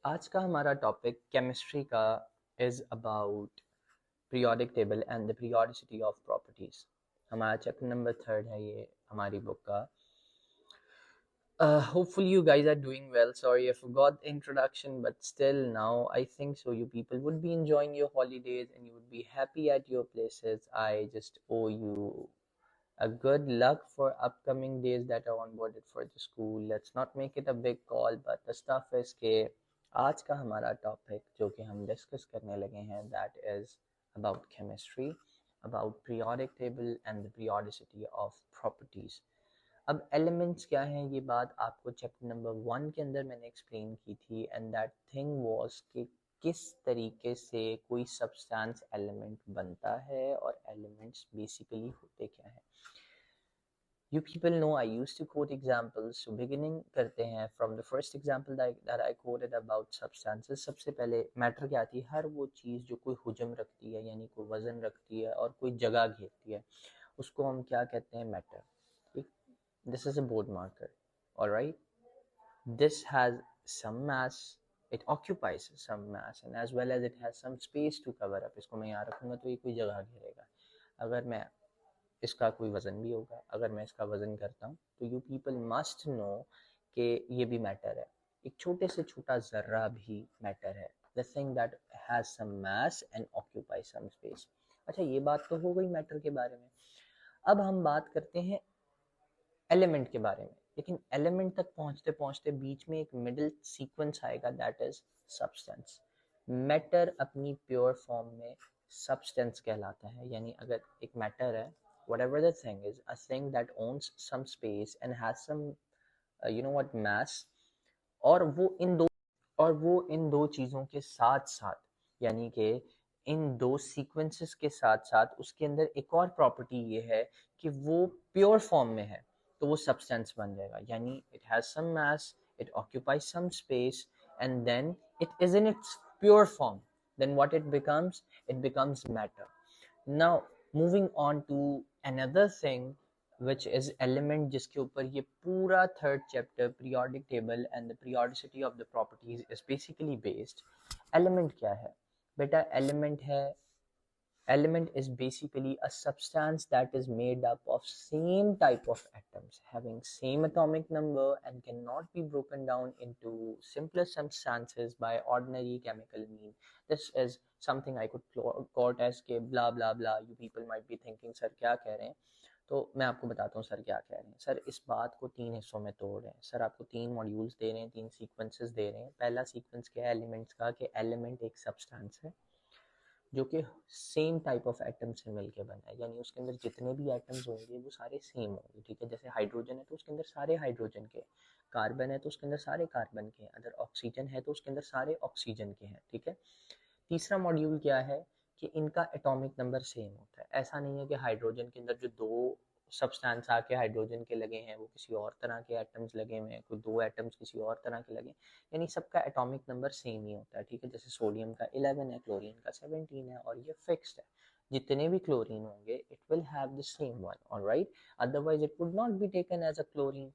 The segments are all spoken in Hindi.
आज का हमारा टॉपिक केमिस्ट्री का is about periodic table and the periodicity of properties. हमारा चैप्टर नंबर 3 है ये हमारी बुक का। Hopefully you guys are doing well. Sorry I forgot the introduction, but still now I think so you people would be enjoying your holidays and you would be happy at your places. I just owe you a good luck for upcoming days that are onboarded for the school. Let's not make it a big call, but the stuff is के आज का हमारा टॉपिक जो कि हम डिस्कस करने लगे हैं that is about chemistry, about periodic table and the periodicity of properties. अब एलिमेंट्स क्या हैं ये बात आपको चैप्टर नंबर 1 के अंदर मैंने एक्सप्लेन की थी एंड दैट थिंग वाज कि किस तरीके से कोई सब्सटेंस एलिमेंट बनता है और एलिमेंट्स बेसिकली होते क्या हैं। You people know I used to quote examples, so beginning करते हैं from the first example that I quoted about substances। सबसे पहले मैटर क्या थी, हर वो चीज़ जो कोई हुजम रखती है यानी कोई वज़न रखती है और कोई जगह घेरती है उसको हम क्या कहते हैं, मैटर। ठीक, this is a board marker, all right, this has some mass, it occupies some mass and as well as it has some space to cover up। इसको मैं यहाँ रखूँगा तो ये कोई जगह घेरेगा। अगर मैं इसका कोई वज़न भी होगा, अगर मैं इसका वज़न करता हूँ तो यू पीपल मस्ट नो कि ये भी मैटर है। एक छोटे से छोटा ज़र्रा भी मैटर है, the thing that has some mass and occupy some space. अच्छा, ये बात तो हो गई मैटर के बारे में। अब हम बात करते हैं एलिमेंट के बारे में, लेकिन एलिमेंट तक पहुंचते पहुंचते बीच में एक मिडिल सीक्वेंस आएगा दैट इज सब्सटेंस। मैटर अपनी प्योर फॉर्म में सब्सटेंस कहलाता है, यानी अगर एक मैटर है, whatever the thing is, a thing that owns some space and has some mass, और वो इन दो चीज़ों के साथ साथ, यानी कि इन दो सीक्वेंसेस के साथ साथ उसके अंदर एक और प्रॉपर्टी ये है कि वो प्योर फॉर्म में है, तो वो सब्सटेंस बन जाएगा। यानी it has some mass, it occupies some space and then it is in its pure form, then what it becomes matter. Now moving on to another thing which is element, जिसके ऊपर ये पूरा third chapter periodic table and the periodicity of the properties is basically based. Element क्या है बेटा? element is basically a substance that is made up of same type of atoms having same atomic number and cannot be broken down into simpler substances by ordinary chemical mean. This is something I could quote as के blah blah blah. You people might be thinking sir क्या कह रहे हैं, तो मैं आपको बताता हूँ सर क्या कह रहे हैं। सर इस बात को 3 हिस्सों में तोड़ रहे हैं, सर आपको 3 मॉड्यूल्स दे रहे हैं, 3 सीक्वेंसेस दे रहे हैं। पहला सीक्वेंस क्या है एलिमेंट्स का, कि एलिमेंट एक सब्सटेंस है जो कि सेम टाइप ऑफ एटम से मिलके बना है, यानी उसके अंदर जितने भी एटम्स होंगे वो सारे सेम होंगे। ठीक है, जैसे हाइड्रोजन है तो उसके अंदर सारे हाइड्रोजन के, कार्बन है तो उसके अंदर सारे कार्बन के हैं, अगर ऑक्सीजन है तो उसके अंदर सारे ऑक्सीजन के हैं। ठीक है, तीसरा मॉड्यूल क्या है कि इनका एटॉमिक नंबर सेम होता है। ऐसा नहीं है कि हाइड्रोजन के अंदर जो दो सब्सटेंस आके हाइड्रोजन के लगे हैं वो किसी और तरह के एटम्स लगे हुए हैं, कोई दो एटम्स किसी और तरह के लगे, यानी सबका एटॉमिक नंबर सेम ही होता है। ठीक है, जैसे सोडियम का 11 है, क्लोरीन का 17 है और ये फिक्स्ड है। जितने भी क्लोरीन होंगे it will have the same one, alright, otherwise it would not be taken as a chlorine.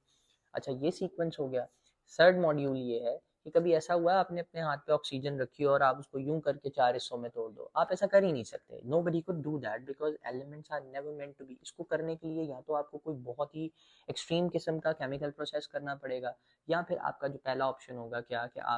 अच्छा, ये सीक्वेंस हो गया। थर्ड मॉड्यूल ये है कि कभी ऐसा हुआ आपने अपने हाथ पे ऑक्सीजन रखी हो और आप उसको यूं करके 4 हिस्सों में तोड़ दो? आप ऐसा कर ही नहीं सकते। Nobody could do that because elements are never meant to be. इसको करने के लिए या तो आपको कोई बहुत ही एक्सट्रीम किस्म का केमिकल प्रोसेस करना पड़ेगा, या फिर आपका जो पहला ऑप्शन होगा क्या कि आप